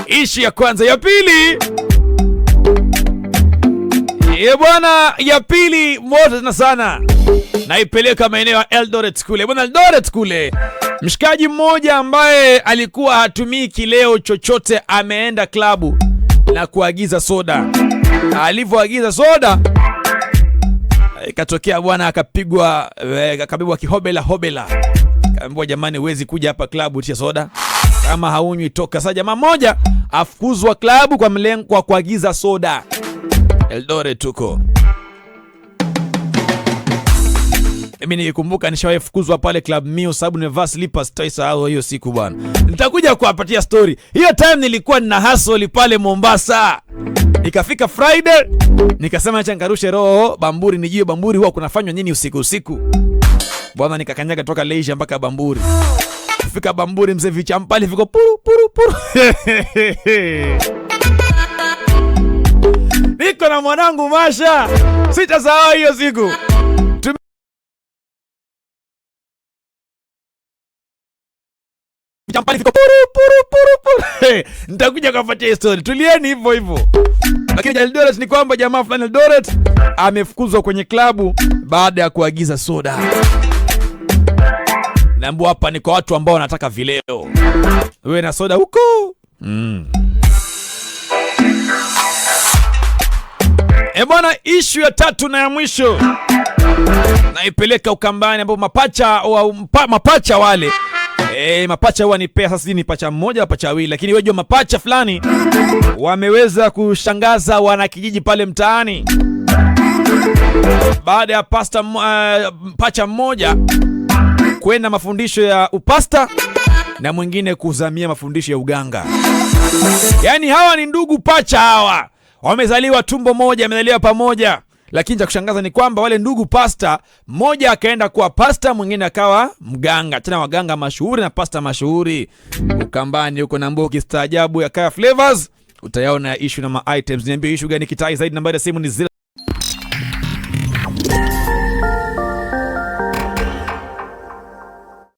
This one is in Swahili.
Ishi ya kwanza. Ya pili, bwana, ya pili moto tena sana, naipeleka maeneo ya Eldoret kule. Bwana, Eldoret kule, mshikaji mmoja ambaye alikuwa hatumii kileo chochote ameenda klabu na kuagiza soda. Alivyoagiza soda, ikatokea bwana akapigwa kihobela hobela. Kaambiwa, jamani, huwezi kuja hapa klabu tia soda, kama haunywi toka. Sasa jamaa mmoja afukuzwa klabu kwa mlengo kwa kuagiza soda. Eldoret tuko. Mimi nikumbuka nishawahi fukuzwa pale Club Mio sababu nimevaa slippers. Taisahau hiyo siku bwana. Nitakuja kuwapatia story. Hiyo time nilikuwa nina hustle pale Mombasa. Ikafika Friday, nikasema acha ngarushe roho Bamburi, nijue Bamburi huwa kunafanywa nini usiku. Bwana, nikakanyaga toka Leisure mpaka Bamburi. Kufika Bamburi, mzee vichampali viko puru puru puru. Niko na mwanangu Masha. Sitasahau hiyo siku. Vichampali viko puru puru puru puru. Nitakuja kufuatia story. Tulieni hivyo hivyo. Lakini Eldoret ni kwamba jamaa fulani Eldoret amefukuzwa kwenye klabu baada ya kuagiza soda. Naambiwa hapa ni kwa watu ambao wanataka vileo. Wewe na soda huko. Bwana, issue ya tatu na ya mwisho naipeleka Ukambani, ambapo mapacha wale mapacha huwa ni pesa. Sasa ni pacha mmoja, pacha wawili, lakini wewe mapacha fulani wameweza kushangaza wanakijiji pale mtaani baada ya pacha mmoja kwenda mafundisho ya upasta na mwingine kuzamia mafundisho ya uganga. Yaani hawa ni ndugu pacha hawa. Wamezaliwa tumbo moja, wamezaliwa pamoja. Lakini cha kushangaza ni kwamba wale ndugu pasta, mmoja akaenda kuwa pasta, mwingine akawa mganga. Tena waganga mashuhuri na pasta mashuhuri. Ukambani huko na mboki staajabu ya Kaya Flavors. Utayaona issue na ma items. Niambie issue gani kitai zaidi. Nambari ya simu ni